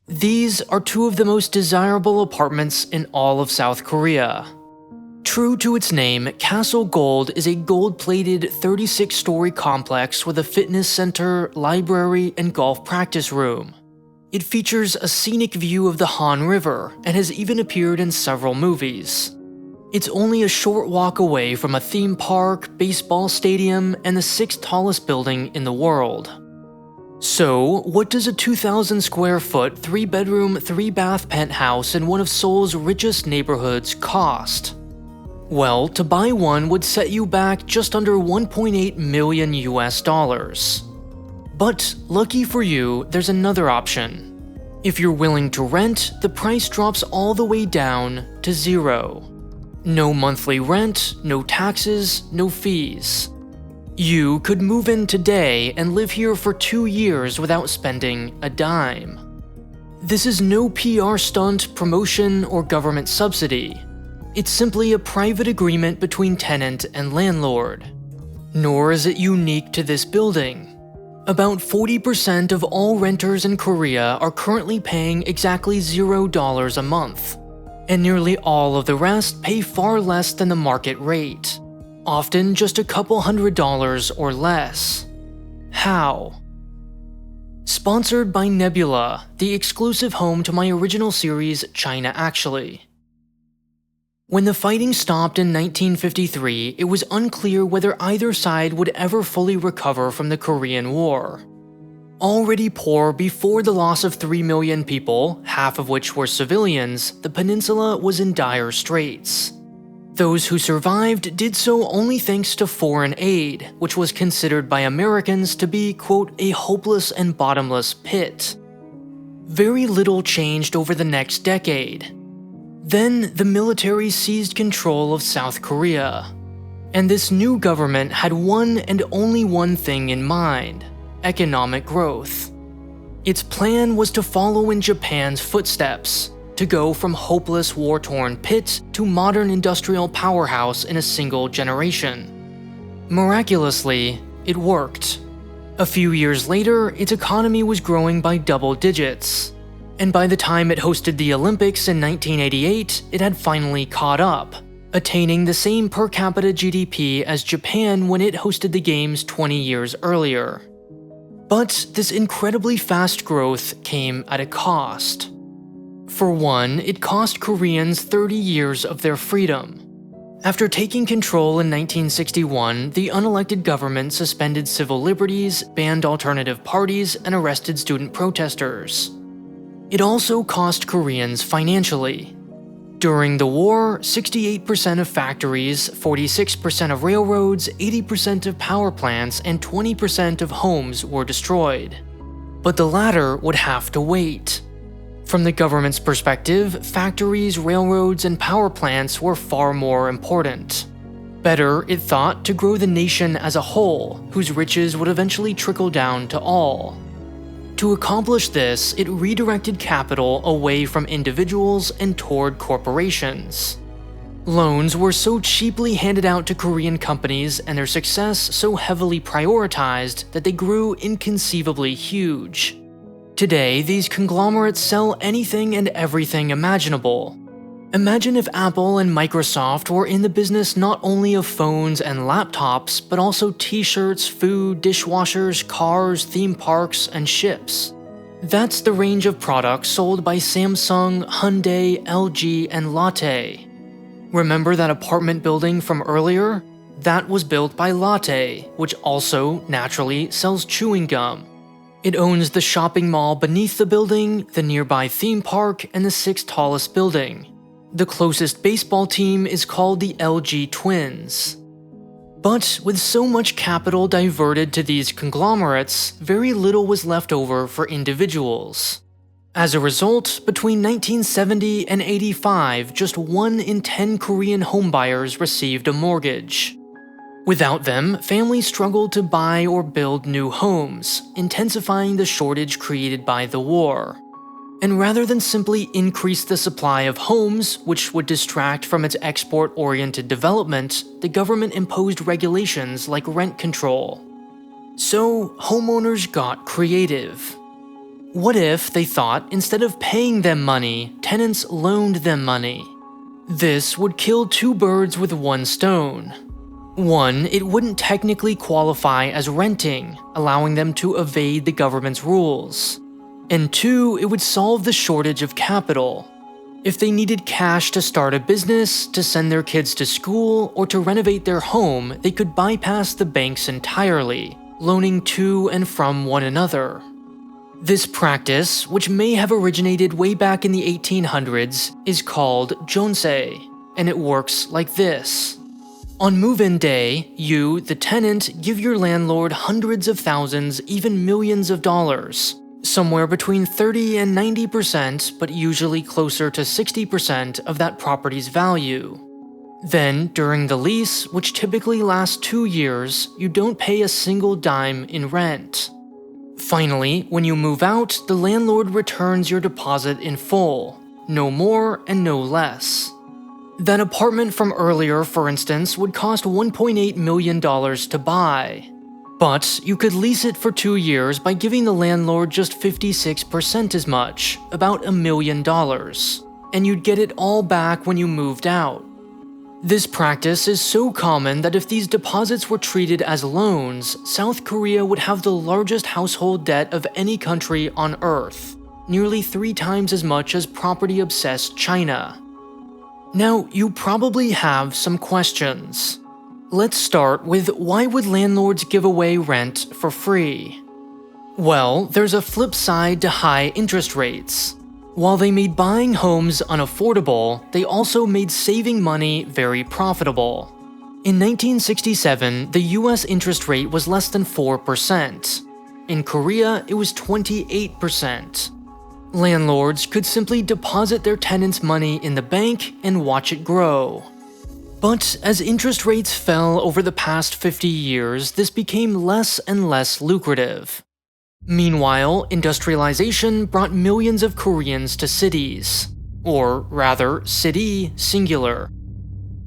These are two of the most desirable apartments in all of South Korea. True to its name, Castle Gold is a gold-plated 36-story complex with a fitness center, library, and golf practice room. It features a scenic view of the Han River and has even appeared in several movies. It's only a short walk away from a theme park, baseball stadium, and the 6th tallest building in the world. So, what does a 2,000 square foot, 3-bedroom, 3-bath penthouse in one of Seoul's richest neighborhoods cost? Well, to buy one would set you back just under $1.8 million US. But, lucky for you, there's another option. If you're willing to rent, the price drops all the way down to $0. No monthly rent, no taxes, no fees. You could move in today and live here for 2 years without spending a dime. This is no PR stunt, promotion, or government subsidy. It's simply a private agreement between tenant and landlord. Nor is it unique to this building. About 40% of all renters in Korea are currently paying exactly $0 a month, and nearly all of the rest pay far less than the market rate. Often just a couple $100s or less. How? Sponsored by Nebula, the exclusive home to my original series China Actually. When the fighting stopped in 1953, it was unclear whether either side would ever fully recover from the Korean War. Already poor before the loss of 3 million people, half of which were civilians, the peninsula was in dire straits. Those who survived did so only thanks to foreign aid, which was considered by Americans to be, quote, a hopeless and bottomless pit. Very little changed over the next decade. Then, the military seized control of South Korea. And this new government had one and only one thing in mind: economic growth. Its plan was to follow in Japan's footsteps, to go from hopeless war-torn pit to modern industrial powerhouse in a single generation. Miraculously, it worked. A few years later, its economy was growing by double digits. And by the time it hosted the Olympics in 1988, it had finally caught up, attaining the same per capita GDP as Japan when it hosted the Games 20 years earlier. But this incredibly fast growth came at a cost. For one, it cost Koreans 30 years of their freedom. After taking control in 1961, the unelected government suspended civil liberties, banned alternative parties, and arrested student protesters. It also cost Koreans financially. During the war, 68% of factories, 46% of railroads, 80% of power plants, and 20% of homes were destroyed. But the latter would have to wait. From the government's perspective, factories, railroads, and power plants were far more important. Better, it thought, to grow the nation as a whole, whose riches would eventually trickle down to all. To accomplish this, it redirected capital away from individuals and toward corporations. Loans were so cheaply handed out to Korean companies and their success so heavily prioritized that they grew inconceivably huge. Today, these conglomerates sell anything and everything imaginable. Imagine if Apple and Microsoft were in the business not only of phones and laptops, but also t-shirts, food, dishwashers, cars, theme parks, and ships. That's the range of products sold by Samsung, Hyundai, LG, and Lotte. Remember that apartment building from earlier? That was built by Lotte, which also, naturally, sells chewing gum. It owns the shopping mall beneath the building, the nearby theme park, and the 6th tallest building. The closest baseball team is called the LG Twins. But with so much capital diverted to these conglomerates, very little was left over for individuals. As a result, between 1970 and 85, just 1 in 10 Korean homebuyers received a mortgage. Without them, families struggled to buy or build new homes, intensifying the shortage created by the war. And rather than simply increase the supply of homes, which would distract from its export-oriented development, the government imposed regulations like rent control. So, homeowners got creative. What if, they thought, instead of paying them money, tenants loaned them money? This would kill two birds with one stone. One, it wouldn't technically qualify as renting, allowing them to evade the government's rules. And two, it would solve the shortage of capital. If they needed cash to start a business, to send their kids to school, or to renovate their home, they could bypass the banks entirely, loaning to and from one another. This practice, which may have originated way back in the 1800s, is called José, and it works like this. On move-in day, you, the tenant, give your landlord hundreds of thousands, even millions of dollars, somewhere between 30 and 90%, but usually closer to 60% of that property's value. Then, during the lease, which typically lasts 2 years, you don't pay a single dime in rent. Finally, when you move out, the landlord returns your deposit in full, no more and no less. That apartment from earlier, for instance, would cost $1.8 million to buy. But you could lease it for 2 years by giving the landlord just 56% as much, about $1 million, and you'd get it all back when you moved out. This practice is so common that if these deposits were treated as loans, South Korea would have the largest household debt of any country on Earth, nearly 3 times as much as property-obsessed China. Now, you probably have some questions. Let's start with why would landlords give away rent for free? Well, there's a flip side to high interest rates. While they made buying homes unaffordable, they also made saving money very profitable. In 1967, the US interest rate was less than 4%. In Korea, it was 28%. Landlords could simply deposit their tenants' money in the bank and watch it grow. But as interest rates fell over the past 50 years, this became less and less lucrative. Meanwhile, industrialization brought millions of Koreans to cities. Or rather, city singular.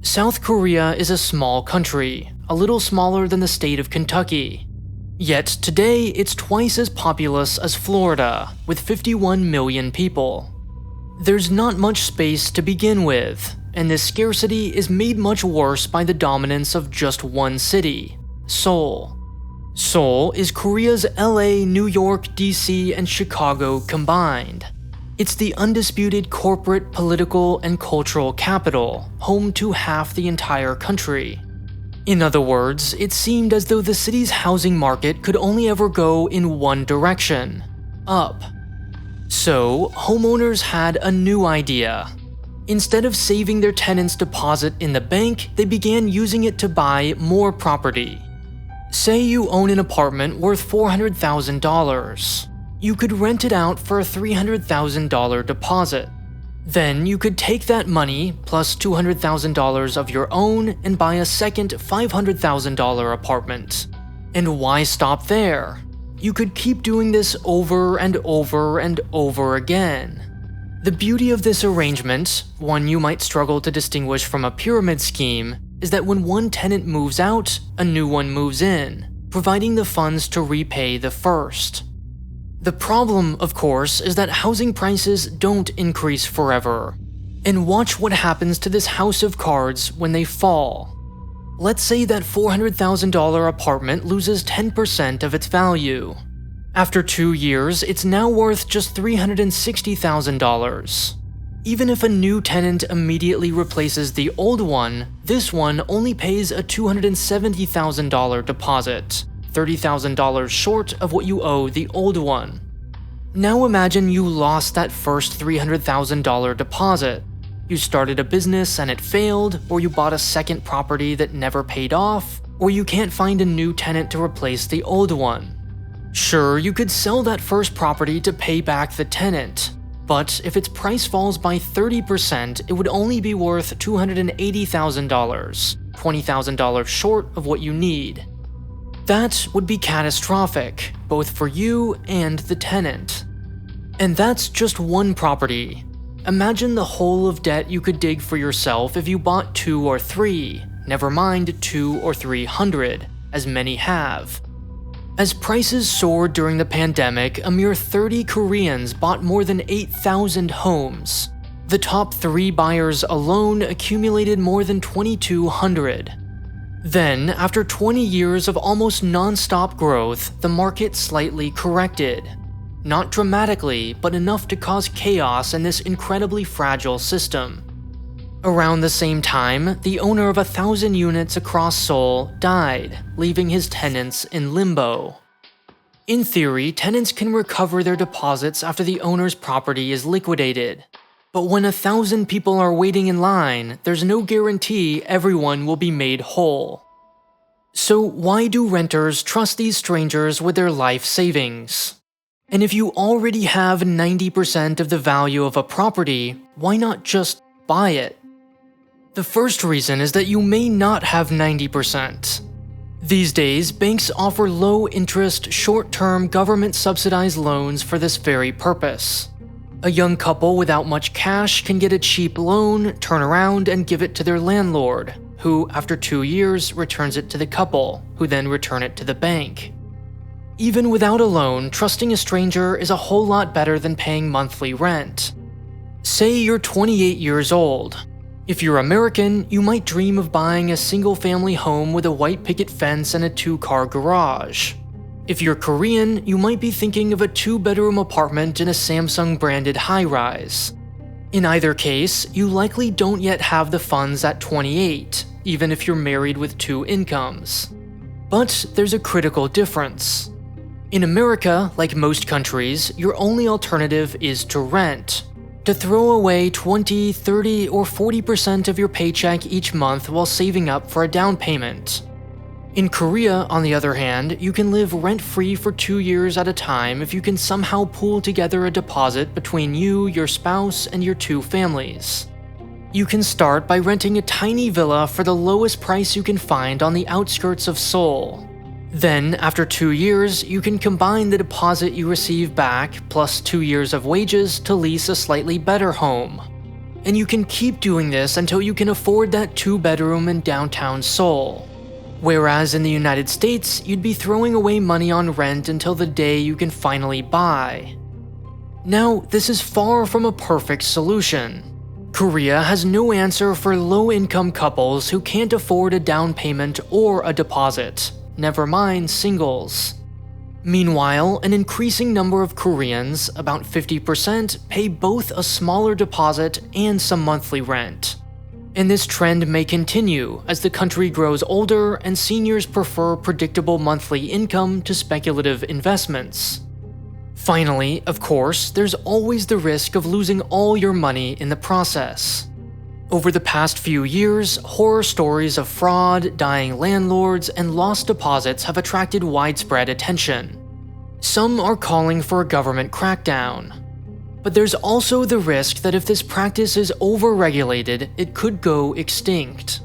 South Korea is a small country, a little smaller than the state of Kentucky. Yet today, it's twice as populous as Florida, with 51 million people. There's not much space to begin with, and this scarcity is made much worse by the dominance of just one city, Seoul. Seoul is Korea's LA, New York, DC, and Chicago combined. It's the undisputed corporate, political, and cultural capital, home to half the entire country. In other words, it seemed as though the city's housing market could only ever go in one direction, up. So, homeowners had a new idea. Instead of saving their tenants' deposit in the bank, they began using it to buy more property. Say you own an apartment worth $400,000. You could rent it out for a $300,000 deposit. Then you could take that money, plus $200,000 of your own, and buy a second $500,000 apartment. And why stop there? You could keep doing this over and over and over again. The beauty of this arrangement, one you might struggle to distinguish from a pyramid scheme, is that when one tenant moves out, a new one moves in, providing the funds to repay the first. The problem, of course, is that housing prices don't increase forever. And watch what happens to this house of cards when they fall. Let's say that $400,000 apartment loses 10% of its value. After 2 years, it's now worth just $360,000. Even if a new tenant immediately replaces the old one, this one only pays a $270,000 deposit, $30,000 short of what you owe the old one. Now imagine you lost that first $300,000 deposit. You started a business and it failed, or you bought a second property that never paid off, or you can't find a new tenant to replace the old one. Sure, you could sell that first property to pay back the tenant, but if its price falls by 30%, it would only be worth $280,000, $20,000 short of what you need. That would be catastrophic, both for you and the tenant. And that's just one property. Imagine the hole of debt you could dig for yourself if you bought 2 or 3, never mind 2 or 300, as many have. As prices soared during the pandemic, a mere 30 Koreans bought more than 8,000 homes. The top 3 buyers alone accumulated more than 2,200. Then, after 20 years of almost non-stop growth, the market slightly corrected. Not dramatically, but enough to cause chaos in this incredibly fragile system. Around the same time, the owner of 1,000 units across Seoul died, leaving his tenants in limbo. In theory, tenants can recover their deposits after the owner's property is liquidated. But when 1,000 people are waiting in line, there's no guarantee everyone will be made whole. So why do renters trust these strangers with their life savings? And if you already have 90% of the value of a property, why not just buy it? The first reason is that you may not have 90%. These days, banks offer low-interest, short-term government-subsidized loans for this very purpose. A young couple without much cash can get a cheap loan, turn around, and give it to their landlord, who, after 2 years, returns it to the couple, who then return it to the bank. Even without a loan, trusting a stranger is a whole lot better than paying monthly rent. Say you're 28 years old. If you're American, you might dream of buying a single-family home with a white picket fence and a 2-car garage. If you're Korean, you might be thinking of a 2-bedroom apartment in a Samsung-branded high-rise. In either case, you likely don't yet have the funds at 28, even if you're married with 2 incomes. But there's a critical difference. In America, like most countries, your only alternative is to rent. To throw away 20, 30, or 40% of your paycheck each month while saving up for a down payment. In Korea, on the other hand, you can live rent-free for 2 years at a time if you can somehow pool together a deposit between you, your spouse, and your 2 families. You can start by renting a tiny villa for the lowest price you can find on the outskirts of Seoul. Then, after 2 years, you can combine the deposit you receive back plus 2 years of wages to lease a slightly better home. And you can keep doing this until you can afford that 2-bedroom in downtown Seoul. Whereas in the United States, you'd be throwing away money on rent until the day you can finally buy. Now, this is far from a perfect solution. Korea has no answer for low-income couples who can't afford a down payment or a deposit. Never mind singles. Meanwhile, an increasing number of Koreans, about 50%, pay both a smaller deposit and some monthly rent. And this trend may continue as the country grows older and seniors prefer predictable monthly income to speculative investments. Finally, of course, there's always the risk of losing all your money in the process. Over the past few years, horror stories of fraud, dying landlords, and lost deposits have attracted widespread attention. Some are calling for a government crackdown. But there's also the risk that if this practice is over-regulated, it could go extinct.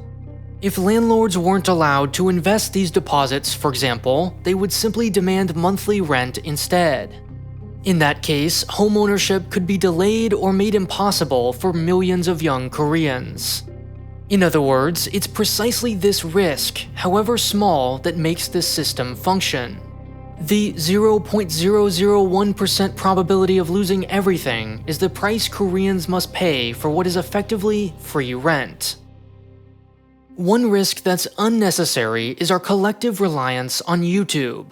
If landlords weren't allowed to invest these deposits, for example, they would simply demand monthly rent instead. In that case, homeownership could be delayed or made impossible for millions of young Koreans. In other words, it's precisely this risk, however small, that makes this system function. The 0.001% probability of losing everything is the price Koreans must pay for what is effectively free rent. One risk that's unnecessary is our collective reliance on YouTube.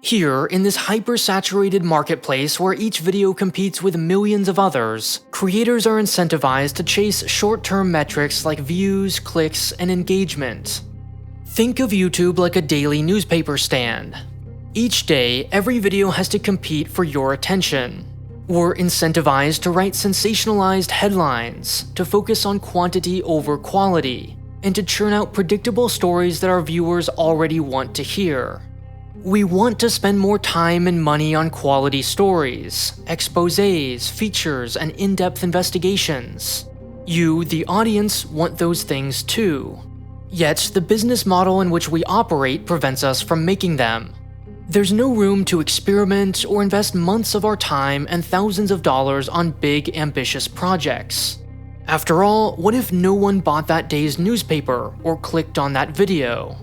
Here, in this hyper-saturated marketplace where each video competes with millions of others, creators are incentivized to chase short-term metrics like views, clicks, and engagement. Think of YouTube like a daily newspaper stand. Each day, every video has to compete for your attention. We're incentivized to write sensationalized headlines, to focus on quantity over quality, and to churn out predictable stories that our viewers already want to hear. We want to spend more time and money on quality stories, exposés, features, and in-depth investigations. You, the audience, want those things too. Yet, the business model in which we operate prevents us from making them. There's no room to experiment or invest months of our time and thousands of dollars on big, ambitious projects. After all, what if no one bought that day's newspaper or clicked on that video?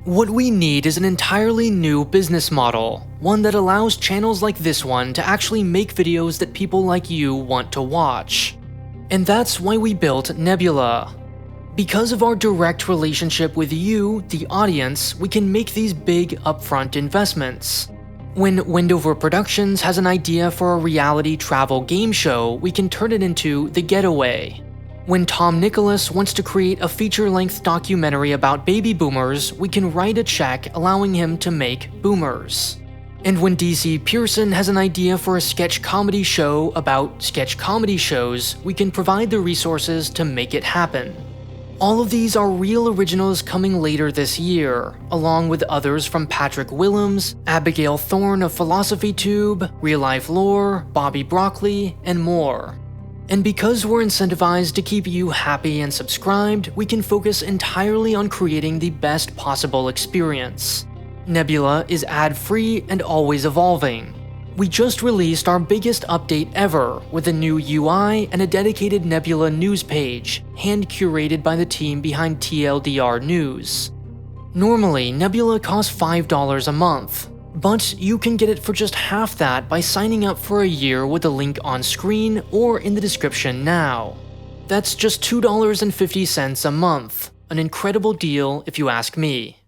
What we need is an entirely new business model, one that allows channels like this one to actually make videos that people like you want to watch. And that's why we built Nebula. Because of our direct relationship with you, the audience, we can make these big upfront investments. When Wendover Productions has an idea for a reality travel game show, we can turn it into The Getaway. When Tom Nicholas wants to create a feature-length documentary about baby boomers, we can write a check allowing him to make Boomers. And when DC Pearson has an idea for a sketch comedy show about sketch comedy shows, we can provide the resources to make it happen. All of these are real originals coming later this year, along with others from Patrick Willems, Abigail Thorne of PhilosophyTube, Real Life Lore, Bobby Broccoli, and more. And because we're incentivized to keep you happy and subscribed, we can focus entirely on creating the best possible experience. Nebula is ad-free and always evolving. We just released our biggest update ever with a new UI and a dedicated Nebula news page, hand-curated by the team behind TLDR News. Normally, Nebula costs $5 a month, but you can get it for just half that by signing up for a year with the link on screen or in the description now. That's just $2.50 a month, an incredible deal if you ask me.